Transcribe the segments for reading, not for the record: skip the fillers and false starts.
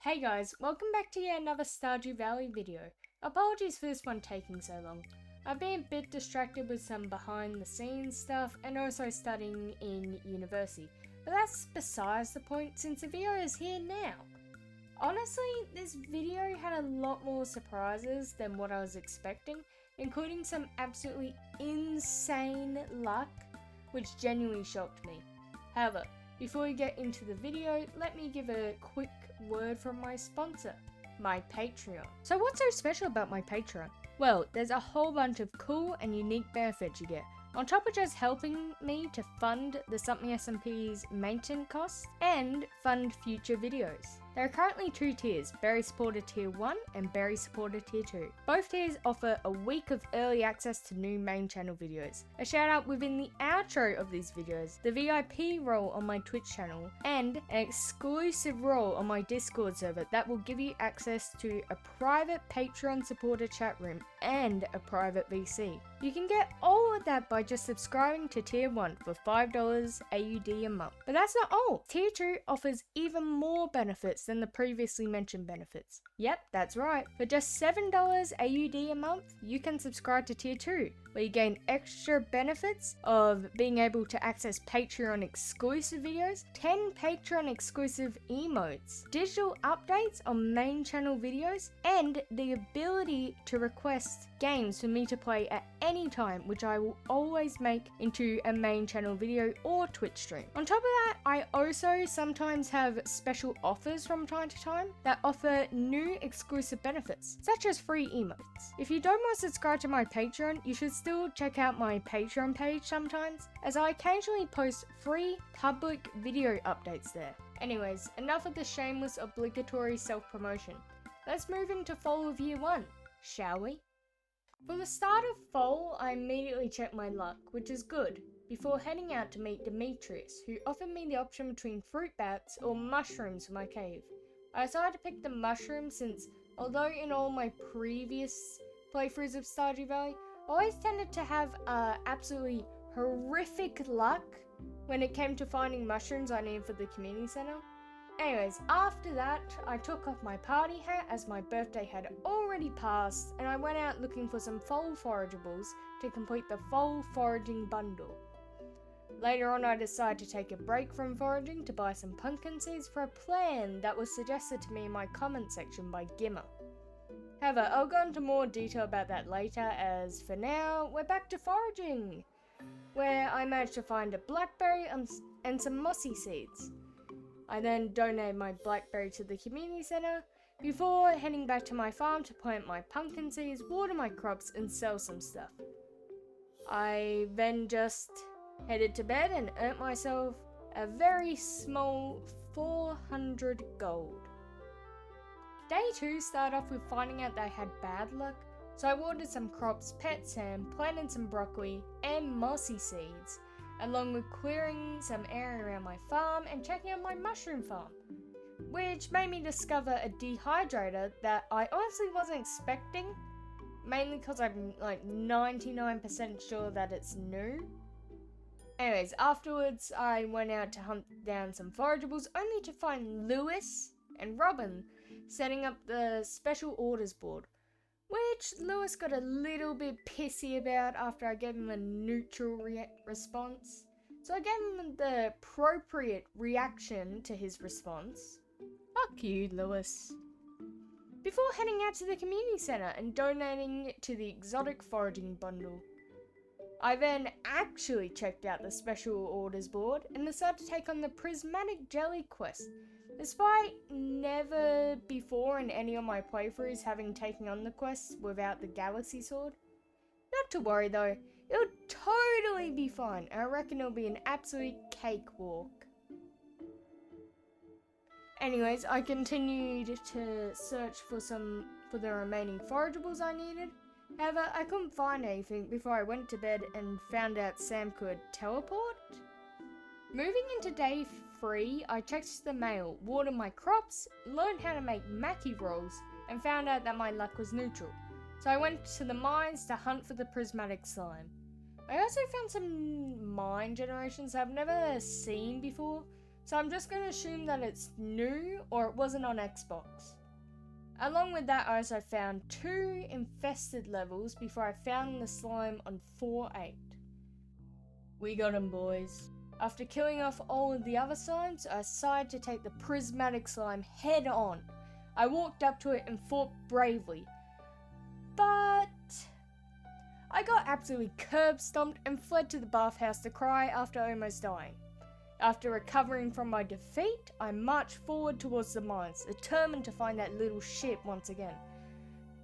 Hey guys, welcome back to yet another Stardew Valley video. Apologies for this one taking so long. I've been a bit distracted with some behind the scenes stuff and also studying in university, but that's besides the point since the video is here now. Honestly, this video had a lot more surprises than what I was expecting, including some absolutely insane luck, which genuinely shocked me. However, before we get into the video, let me give a quick word from my sponsor, my Patreon. So what's so special about my Patreon? Well, there's a whole bunch of cool and unique benefits you get, on top of just helping me to fund the Something SMP's maintenance costs and fund future videos. There are currently two tiers, Berry Supporter Tier 1 and Berry Supporter Tier 2. Both tiers offer a week of early access to new main channel videos, a shout out within the outro of these videos, the VIP role on my Twitch channel, and an exclusive role on my Discord server that will give you access to a private Patreon supporter chat room and a private VC. You can get all of that by just subscribing to Tier 1 for $5 AUD a month. But that's not all. Tier 2 offers even more benefits than the previously mentioned benefits. Yep, that's right. For just $7 AUD a month, you can subscribe to Tier 2, where you gain extra benefits of being able to access Patreon exclusive videos, 10 Patreon exclusive emotes, digital updates on main channel videos, and the ability to request games for me to play at any time, which I will always make into a main channel video or Twitch stream. On top of that, I also sometimes have special offers from time to time that offer new exclusive benefits, such as free emotes. If you don't want to subscribe to my Patreon, you should still check out my Patreon page sometimes, as I occasionally post free public video updates there. Anyways, enough of the shameless obligatory self-promotion. Let's move into fall of year 1, shall we? For the start of fall, I immediately checked my luck, which is good, before heading out to meet Demetrius, who offered me the option between fruit bats or mushrooms for my cave. I decided to pick the mushrooms since, although in all my previous playthroughs of Stardew Valley, I always tended to have absolutely horrific luck when it came to finding mushrooms I needed for the community center. Anyways, after that, I took off my party hat as my birthday had already passed, and I went out looking for some fall forageables to complete the fall foraging bundle. Later on, I decided to take a break from foraging to buy some pumpkin seeds for a plan that was suggested to me in my comment section by Gimmer. However, I'll go into more detail about that later, as for now, we're back to foraging, where I managed to find a blackberry and some mossy seeds. I then donated my blackberry to the community center before heading back to my farm to plant my pumpkin seeds, water my crops, and sell some stuff. I then just headed to bed and earned myself a very small 400 gold. Day 2 started off with finding out that I had bad luck, so I watered some crops, pet Sam, planted some broccoli and mossy seeds, along with clearing some area around my farm and checking out my mushroom farm, which made me discover a dehydrator that I honestly wasn't expecting, mainly because I'm like 99% sure that it's new. Anyways, afterwards I went out to hunt down some forageables, only to find Lewis and Robin setting up the special orders board, which Lewis got a little bit pissy about after I gave him a neutral response. So I gave him the appropriate reaction to his response. Fuck you, Lewis. Before heading out to the community center and donating to the exotic foraging bundle, I then actually checked out the special orders board and decided to take on the prismatic jelly quest. Despite never before in any of my playthroughs having taken on the quest without the galaxy sword. Not to worry though, it'll totally be fine, and I reckon it'll be an absolute cakewalk. Anyways, I continued to search for the remaining forageables I needed. However, I couldn't find anything before I went to bed and found out Sam could teleport. Moving into day 3, I checked the mail, watered my crops, learned how to make Mackie rolls, and found out that my luck was neutral. So I went to the mines to hunt for the prismatic slime. I also found some mine generations I've never seen before, so I'm just going to assume that it's new or it wasn't on Xbox. Along with that, I also found 2 infested levels before I found the slime on 4-8. We got him, boys. After killing off all of the other slimes, I decided to take the prismatic slime head on. I walked up to it and fought bravely, but I got absolutely curb stomped and fled to the bathhouse to cry after almost dying. After recovering from my defeat, I marched forward towards the mines, determined to find that little ship once again.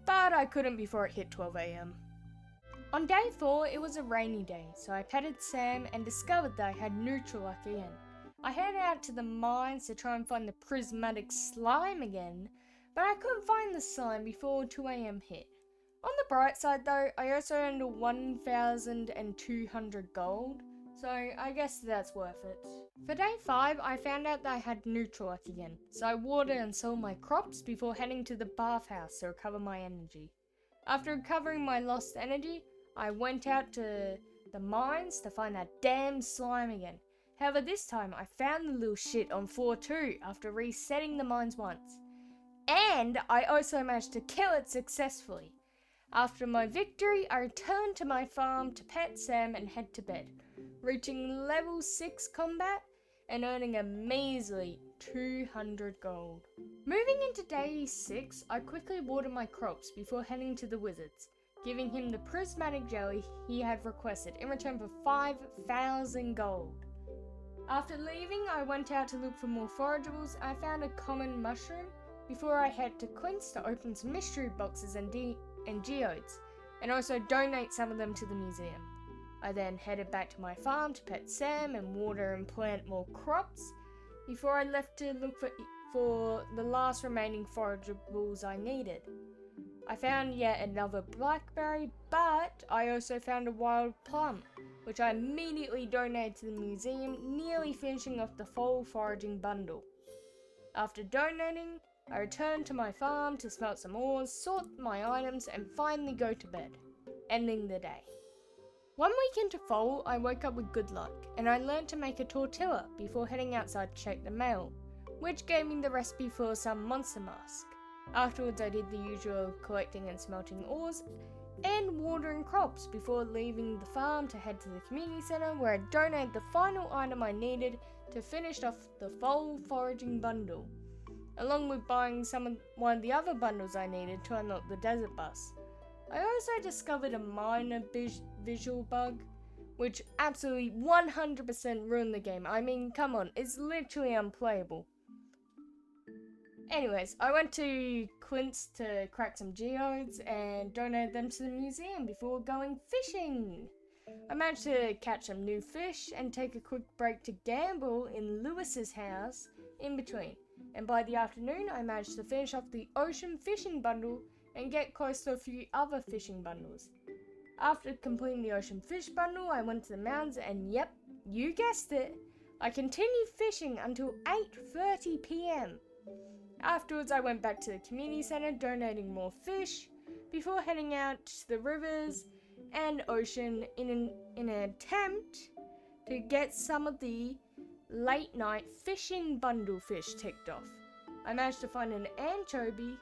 But I couldn't before it hit 12 AM. On day 4, it was a rainy day, so I petted Sam and discovered that I had neutral luck again. I headed out to the mines to try and find the prismatic slime again, but I couldn't find the slime before 2 AM hit. On the bright side though, I also earned 1,200 gold, so I guess that's worth it. For day 5, I found out that I had neutral luck again, so I watered and sold my crops before heading to the bathhouse to recover my energy. After recovering my lost energy, I went out to the mines to find that damn slime again. However, this time I found the little shit on floor 2 after resetting the mines once. And I also managed to kill it successfully. After my victory, I returned to my farm to pet Sam and head to bed, reaching level 6 combat and earning a measly 200 gold. Moving into day 6, I quickly watered my crops before heading to the wizards, giving him the prismatic jelly he had requested in return for 5,000 gold. After leaving, I went out to look for more forageables. I found a common mushroom before I head to Quince to open some mystery boxes and geodes, and also donate some of them to the museum. I then headed back to my farm to pet Sam and water and plant more crops before I left to look for the last remaining forageables I needed. I found yet another blackberry, but I also found a wild plum, which I immediately donated to the museum, nearly finishing off the fall foraging bundle. After donating, I returned to my farm to smelt some ores, sort my items, and finally go to bed, ending the day. 1 week into fall, I woke up with good luck, and I learned to make a tortilla before heading outside to check the mail, which gave me the recipe for some monster mask. Afterwards, I did the usual collecting and smelting ores, and watering crops before leaving the farm to head to the community centre where I donated the final item I needed to finish off the fall foraging bundle, along with buying one of the other bundles I needed to unlock the desert bus. I also discovered a minor visual bug, which absolutely 100% ruined the game. I mean, come on, it's literally unplayable. Anyways, I went to Quince to crack some geodes and donated them to the museum before going fishing. I managed to catch some new fish and take a quick break to gamble in Lewis's house in between. And by the afternoon, I managed to finish off the ocean fishing bundle and get close to a few other fishing bundles. After completing the ocean fish bundle, I went to the mountains and yep, you guessed it, I continued fishing until 8:30 PM. Afterwards, I went back to the community centre donating more fish before heading out to the rivers and ocean in an attempt to get some of the late night fishing bundle fish ticked off. I managed to find an anchovy,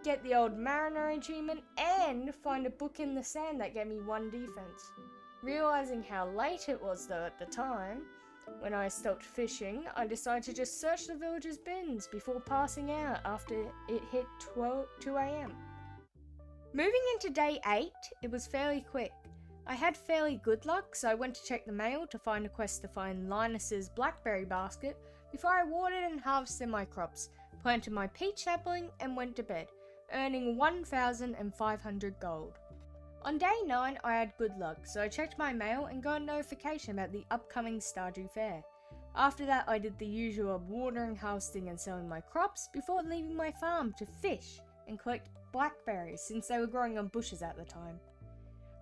get the old mariner achievement, and find a book in the sand that gave me 1 defense. Realizing how late it was though at the time, when I stopped fishing, I decided to just search the village's bins before passing out after it hit 2 AM. Moving into day 8, it was fairly quick. I had fairly good luck, so I went to check the mail to find a quest to find Linus's blackberry basket before I watered and harvested my crops, planted my peach sapling, and went to bed, earning 1,500 gold. On day 9, I had good luck, so I checked my mail and got a notification about the upcoming Stardew fair. After that, I did the usual of watering, harvesting, and selling my crops before leaving my farm to fish and collect blackberries since they were growing on bushes at the time.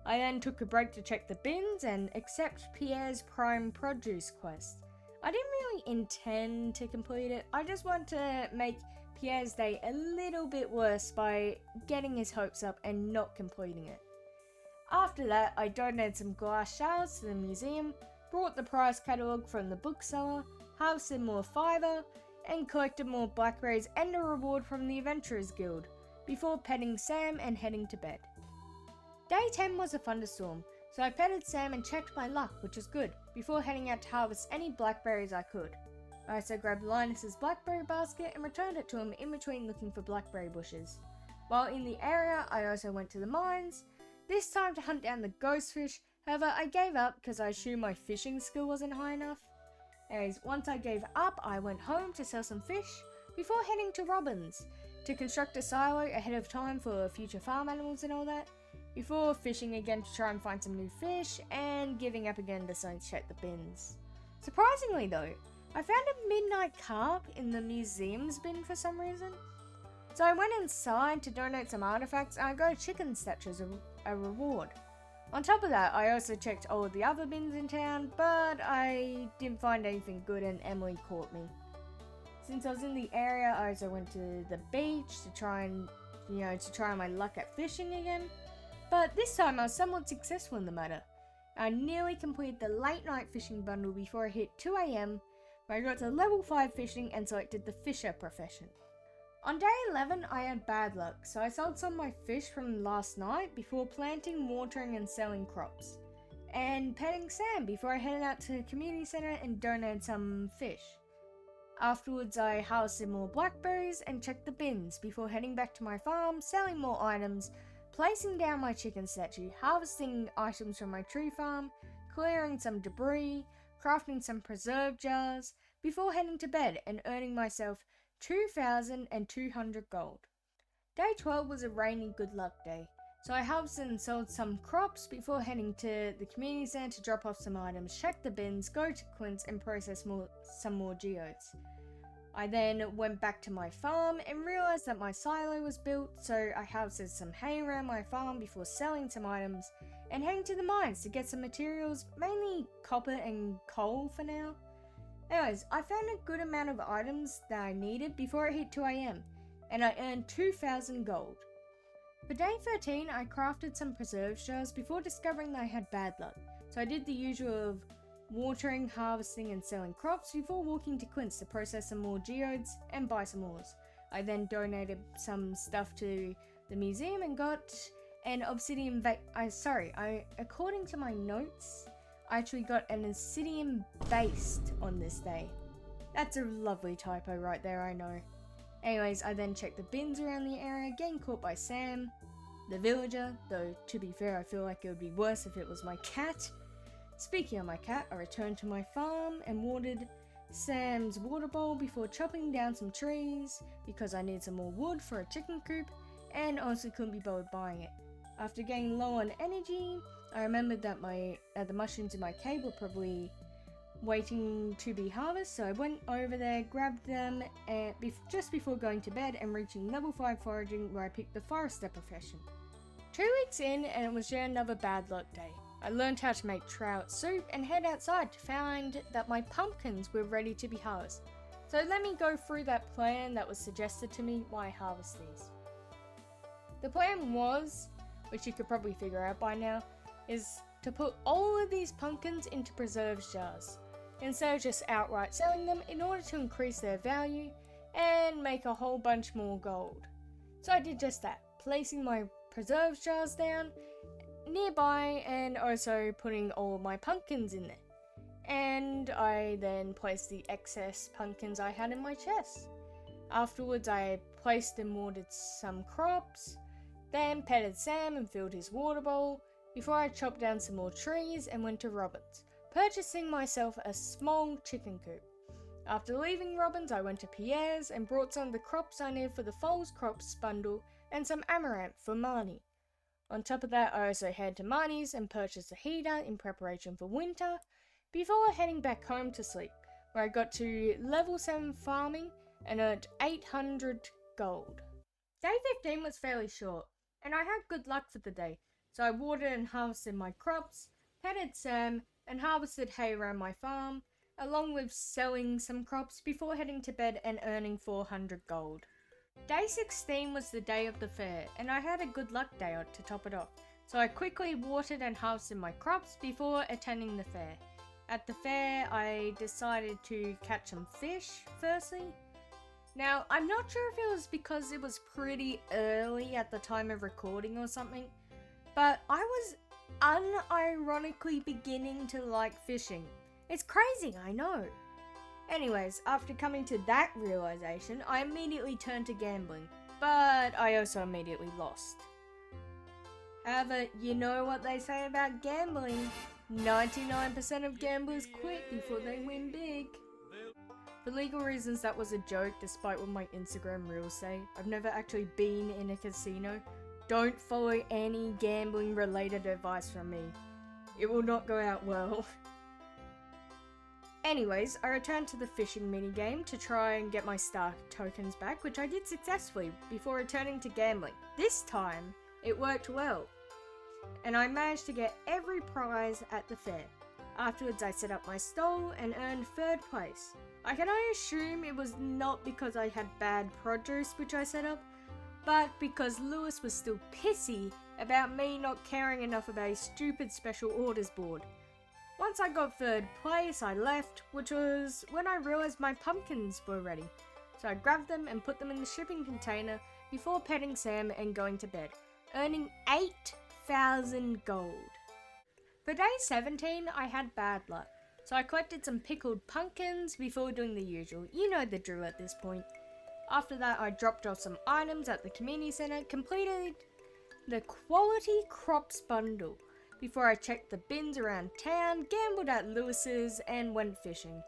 I then took a break to check the bins and accept Pierre's prime produce quest. I didn't really intend to complete it, I just wanted to make Pierre's day a little bit worse by getting his hopes up and not completing it. After that, I donated some glass shards to the museum, brought the prize catalogue from the bookseller, harvested more fiber, and collected more blackberries and a reward from the Adventurers Guild, before petting Sam and heading to bed. Day 10 was a thunderstorm, so I petted Sam and checked my luck, which was good, before heading out to harvest any blackberries I could. I also grabbed Linus's blackberry basket and returned it to him in between looking for blackberry bushes. While in the area, I also went to the mines, this time to hunt down the ghost fish. However, I gave up because I assumed my fishing skill wasn't high enough. Anyways, once I gave up, I went home to sell some fish before heading to Robin's to construct a silo ahead of time for future farm animals and all that, before fishing again to try and find some new fish and giving up again to check the bins. Surprisingly though, I found a midnight carp in the museum's bin for some reason. So I went inside to donate some artifacts and I got a chicken statue as a reward. On top of that, I also checked all of the other bins in town, but I didn't find anything good and Emily caught me. Since I was in the area, I also went to the beach to try my luck at fishing again. But this time I was somewhat successful in the matter. I nearly completed the late night fishing bundle before I hit 2 AM, where I got to level 5 fishing and selected the fisher profession. On day 11, I had bad luck, so I sold some of my fish from last night before planting, watering and selling crops. And petting Sam before I headed out to the community centre and donated some fish. Afterwards, I harvested more blackberries and checked the bins before heading back to my farm, selling more items, placing down my chicken statue, harvesting items from my tree farm, clearing some debris, crafting some preserve jars, before heading to bed and earning myself 2,200 gold. Day 12 was a rainy good luck day, so I harvested and sold some crops before heading to the community centre to drop off some items, check the bins, go to Quince and process some more geodes. I then went back to my farm and realised that my silo was built, so I harvested some hay around my farm before selling some items and heading to the mines to get some materials, mainly copper and coal for now. Anyways, I found a good amount of items that I needed before it hit 2 AM, and I earned 2,000 gold. For day 13, I crafted some preserve jars before discovering that I had bad luck, so I did the usual of watering, harvesting and selling crops before walking to Quince to process some more geodes and buy some ores. I then donated some stuff to the museum and got an obsidian according to my notes, I actually got an obsidian based on this day. That's a lovely typo right there, I know. Anyways, I then checked the bins around the area, getting caught by Sam, the villager, though to be fair I feel like it would be worse if it was my cat. Speaking of my cat, I returned to my farm and watered Sam's water bowl before chopping down some trees because I need some more wood for a chicken coop and also couldn't be bothered buying it. After getting low on energy, I remembered that the mushrooms in my cave were probably waiting to be harvested, so I went over there, grabbed them just before going to bed and reaching level 5 foraging where I picked the forester profession. 2 weeks in and it was yet another bad luck day. I learned how to make trout soup and head outside to find that my pumpkins were ready to be harvested. So let me go through that plan that was suggested to me while I harvest these. The plan was, which you could probably figure out by now, is to put all of these pumpkins into preserves jars, instead of just outright selling them in order to increase their value and make a whole bunch more gold. So I did just that, placing my preserves jars down nearby and also putting all of my pumpkins in there. And I then placed the excess pumpkins I had in my chest. Afterwards I placed and watered some crops, then petted Sam and filled his water bowl, before I chopped down some more trees and went to Robin's, purchasing myself a small chicken coop. After leaving Robin's, I went to Pierre's and brought some of the crops I needed for the Falls Crops bundle and some amaranth for Marnie. On top of that, I also headed to Marnie's and purchased a heater in preparation for winter, before heading back home to sleep, where I got to level 7 farming and earned 800 gold. Day 15 was fairly short, and I had good luck for the day. So I watered and harvested my crops, petted Sam, and harvested hay around my farm, along with selling some crops before heading to bed and earning 400 gold. Day 16 was the day of the fair, and I had a good luck day to top it off, so I quickly watered and harvested my crops before attending the fair. At the fair, I decided to catch some fish, firstly. Now, I'm not sure if it was because it was pretty early at the time of recording or something, but I was unironically beginning to like fishing. It's crazy, I know. Anyways, after coming to that realization, I immediately turned to gambling, but I also immediately lost. However, you know what they say about gambling, 99% of gamblers quit before they win big. For legal reasons, that was a joke, despite what my Instagram reels say. I've never actually been in a casino. Don't follow any gambling related advice from me. It will not go out well. Anyways, I returned to the fishing minigame to try and get my star tokens back, which I did successfully before returning to gambling. This time, it worked well, and I managed to get every prize at the fair. Afterwards, I set up my stall and earned 3rd place. I can only assume it was not because I had bad produce which I set up, but because Lewis was still pissy about me not caring enough about his stupid special orders board. Once I got 3rd place, I left, which was when I realized my pumpkins were ready. So I grabbed them and put them in the shipping container before petting Sam and going to bed, earning 8,000 gold. For day 17, I had bad luck, so I collected some pickled pumpkins before doing the usual. You know the drill at this point. After that, I dropped off some items at the community center, completed the quality crops bundle before I checked the bins around town, gambled at Lewis's, and went fishing.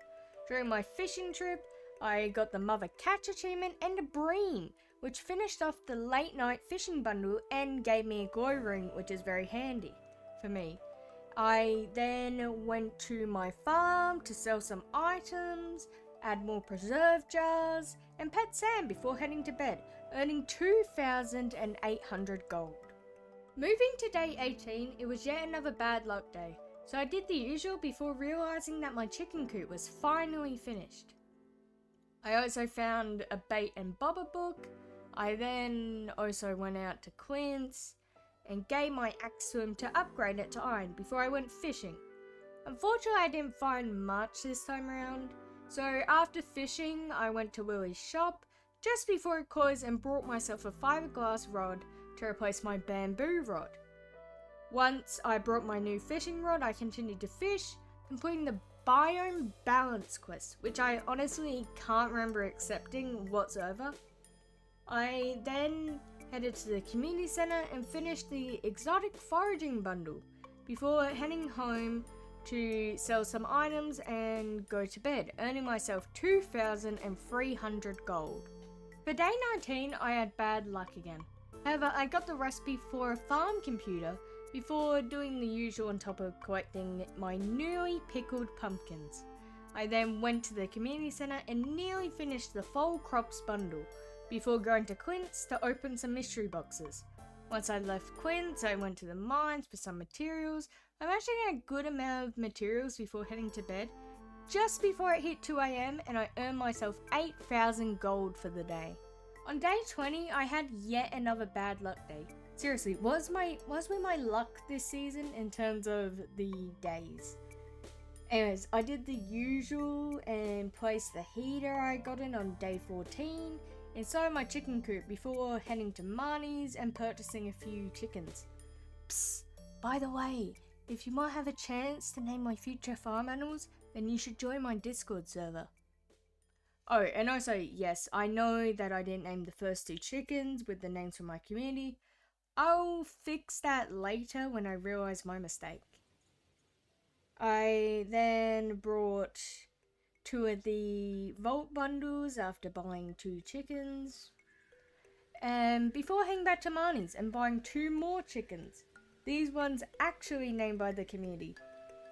During my fishing trip, I got the Mother Catch achievement and a bream, which finished off the late night fishing bundle and gave me a glow ring, which is very handy for me. I then went to my farm to sell some items, add more preserve jars, and pet Sam before heading to bed, earning 2,800 gold. Moving to day 18, it was yet another bad luck day, so I did the usual before realizing that my chicken coop was finally finished. I also found a bait and bobber book. I then also went out to Clint's and gave my axe to him to upgrade it to iron before I went fishing. Unfortunately, I didn't find much this time around, so after fishing, I went to Willie's shop just before it closed and brought myself a fiberglass rod to replace my bamboo rod. Once I brought my new fishing rod, I continued to fish, completing the biome balance quest, which I honestly can't remember accepting whatsoever. I then headed to the community center and finished the exotic foraging bundle before heading home to sell some items and go to bed, earning myself 2,300 gold. For day 19, I had bad luck again. However, I got the recipe for a farm computer before doing the usual on top of collecting my newly pickled pumpkins. I then went to the community center and nearly finished the fall crops bundle before going to Clint's to open some mystery boxes. Once I left Clint's, I went to the mines for some materials. I managed to get a good amount of materials before heading to bed, just before it hit 2 AM, and I earned myself 8,000 gold for the day. On day 20, I had yet another bad luck day. Seriously, was with my luck this season in terms of the days? Anyways, I did the usual and placed the heater I got in on day 14 inside my chicken coop before heading to Marnie's and purchasing a few chickens. Psst, by the way, if you might have a chance to name my future farm animals, then you should join my Discord server. Oh, and also, yes, I know that I didn't name the first 2 chickens with the names from my community. I'll fix that later when I realize my mistake. I then brought 2 of the vault bundles after buying 2 chickens, and before heading back to Marnie's and buying 2 more chickens. These ones actually named by the community.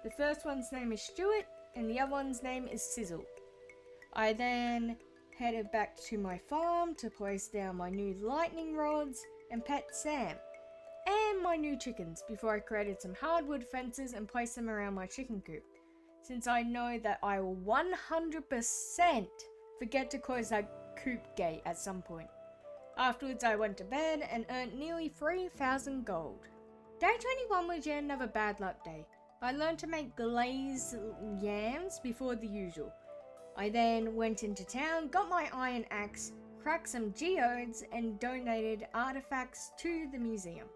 The first one's name is Stuart and the other one's name is Sizzle. I then headed back to my farm to place down my new lightning rods and pet Sam and my new chickens before I created some hardwood fences and placed them around my chicken coop, since I know that I will 100% forget to close that coop gate at some point. Afterwards, I went to bed and earned nearly 3,000 gold. Day 21 was yet another bad luck day. I learned to make glazed yams before the usual. I then went into town, got my iron axe, cracked some geodes, and donated artifacts to the museum.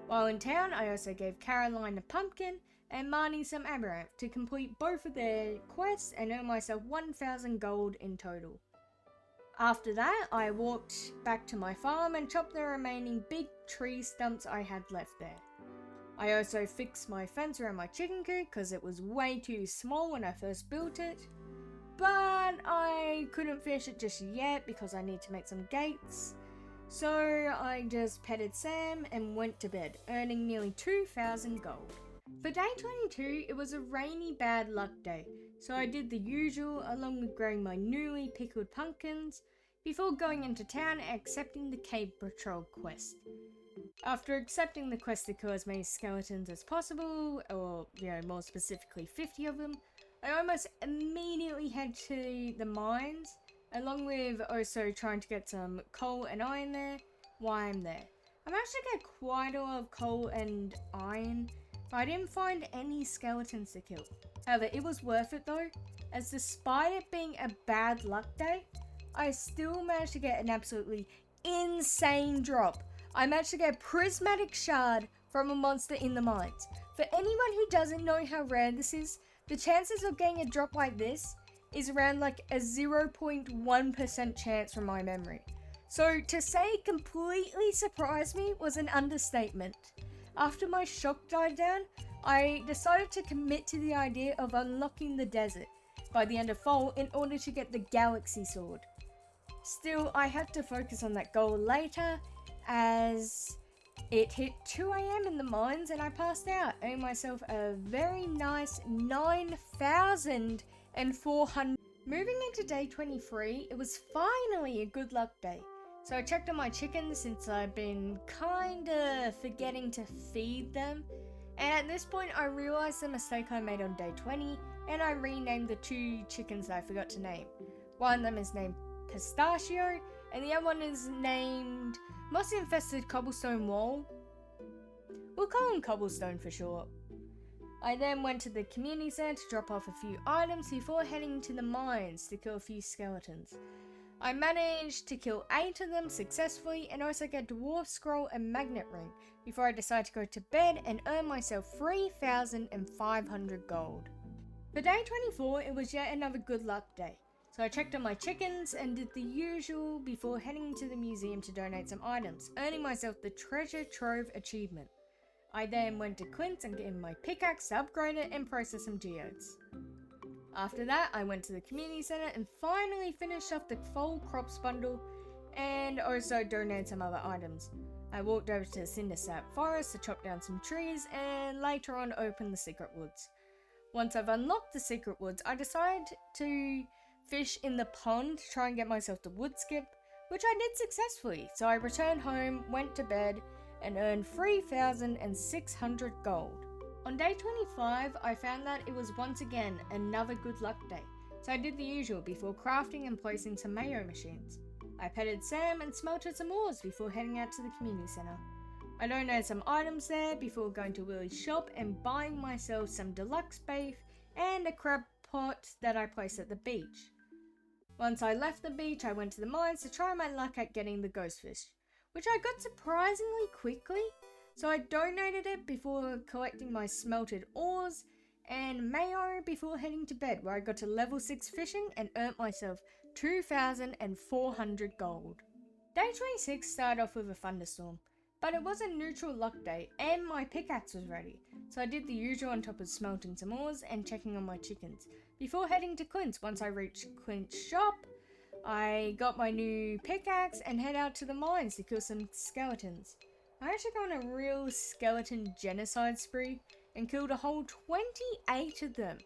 While in town, I also gave Caroline a pumpkin and Marnie some amaranth to complete both of their quests and earn myself 1,000 gold in total. After that, I walked back to my farm and chopped the remaining big tree stumps I had left there. I also fixed my fence around my chicken coop because it was way too small when I first built it. But I couldn't finish it just yet because I need to make some gates. So I just petted Sam and went to bed, earning nearly 2,000 gold. For day 22, it was a rainy bad luck day, so I did the usual along with growing my newly pickled pumpkins before going into town and accepting the cave patrol quest. After accepting the quest to kill as many skeletons as possible, or more specifically 50 of them, I almost immediately head to the mines, along with also trying to get some coal and iron there while I'm there. I managed to get quite a lot of coal and iron, but I didn't find any skeletons to kill. However, it was worth it though, as despite it being a bad luck day, I still managed to get an absolutely insane drop. I managed to get a prismatic shard from a monster in the mines. For anyone who doesn't know how rare this is, the chances of getting a drop like this is around like a 0.1% chance from my memory. So to say it completely surprised me was an understatement. After my shock died down, I decided to commit to the idea of unlocking the desert by the end of fall in order to get the galaxy sword. Still, I had to focus on that goal later as it hit 2 AM in the mines and I passed out, earning myself a very nice 9,400. Moving into day 23, it was finally a good luck day. So I checked on my chickens since I've been kinda forgetting to feed them. And at this point I realized the mistake I made on day 20 and I renamed the 2 chickens that I forgot to name. One of them is named Pistachio and the other one is named Moss Infested Cobblestone Wall. We'll call him Cobblestone for short. I then went to the community center to drop off a few items before heading to the mines to kill a few skeletons. I managed to kill 8 of them successfully and also get Dwarf Scroll and Magnet Ring before I decided to go to bed and earn myself 3,500 gold. For day 24, it was yet another good luck day. So I checked on my chickens and did the usual before heading to the museum to donate some items, earning myself the Treasure Trove achievement. I then went to Clint's and gave my pickaxe to upgrade it and process some geodes. After that, I went to the community center and finally finished off the fall crops bundle and also donated some other items. I walked over to the Cindersap forest to chop down some trees and later on opened the secret woods. Once I've unlocked the secret woods, I decided to fish in the pond to try and get myself the wood skip, which I did successfully. So I returned home, went to bed, and earned 3,600 gold. On day 25, I found that it was once again another good luck day, so I did the usual before crafting and placing some mayo machines. I petted Sam and smelted some ores before heading out to the community center. I donated some items there before going to Willie's shop and buying myself some deluxe beef and a crab pot that I placed at the beach. Once I left the beach, I went to the mines to try my luck at getting the ghostfish, which I got surprisingly quickly, so I donated it before collecting my smelted ores and mayo before heading to bed, where I got to level 6 fishing and earned myself 2,400 gold. Day 26 started off with a thunderstorm, but it was a neutral luck day and my pickaxe was ready, so I did the usual on top of smelting some ores and checking on my chickens before heading to Clint's. Once I reached Clint's shop, I got my new pickaxe and head out to the mines to kill some skeletons. I actually got on a real skeleton genocide spree and killed a whole 28 of them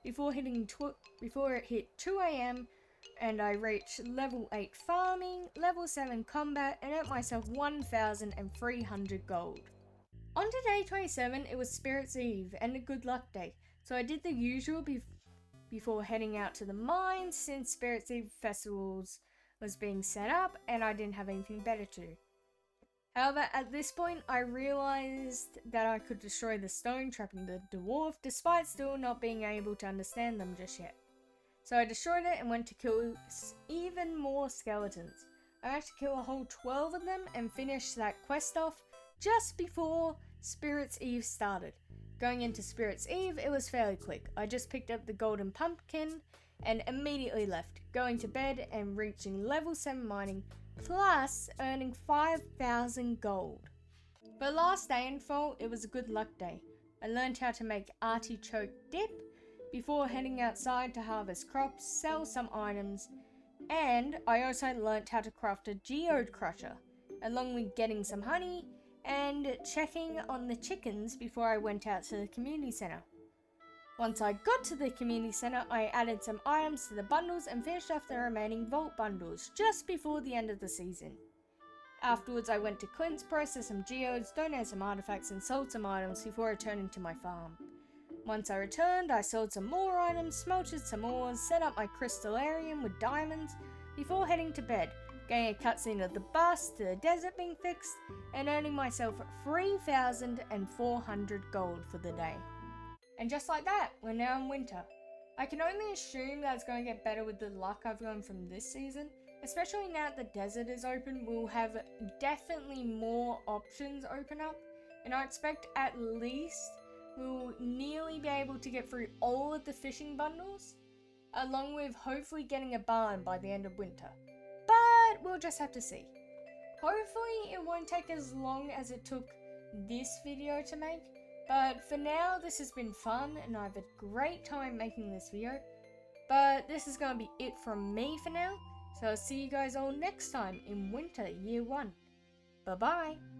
before it hit 2 AM and I reached level 8 farming, level 7 combat and earned myself 1,300 gold. On to day 27, it was Spirit's Eve and a good luck day, so I did the usual before heading out to the mines since Spirit's Eve festivals was being set up and I didn't have anything better to do. However, at this point, I realized that I could destroy the stone, trapping the dwarf, despite still not being able to understand them just yet. So I destroyed it and went to kill even more skeletons. I managed to kill a whole 12 of them and finish that quest off just before Spirit's Eve started. Going into Spirit's Eve, it was fairly quick. I just picked up the golden pumpkin and immediately left, going to bed and reaching level 7 mining, plus earning 5,000 gold. For last day in fall, it was a good luck day. I learned how to make artichoke dip before heading outside to harvest crops, sell some items, and I also learnt how to craft a geode crusher, along with getting some honey and checking on the chickens before I went out to the community centre. Once I got to the community centre, I added some items to the bundles and finished off the remaining vault bundles just before the end of the season. Afterwards, I went to Clint's, processed some geodes, donated some artifacts and sold some items before returning to my farm. Once I returned, I sold some more items, smelted some ores, set up my crystallarium with diamonds before heading to bed, getting a cutscene of the bus to the desert being fixed, and earning myself 3,400 gold for the day. And just like that, we're now in winter. I can only assume that it's going to get better with the luck I've gotten from this season, especially now that the desert is open. We'll have definitely more options open up, and I expect at least we'll nearly be able to get through all of the fishing bundles, along with hopefully getting a barn by the end of winter. But we'll just have to see. Hopefully it won't take as long as it took this video to make, but for now this has been fun and I've had a great time making this video. But this is going to be it from me for now, so I'll see you guys all next time in winter year 1. Bye bye!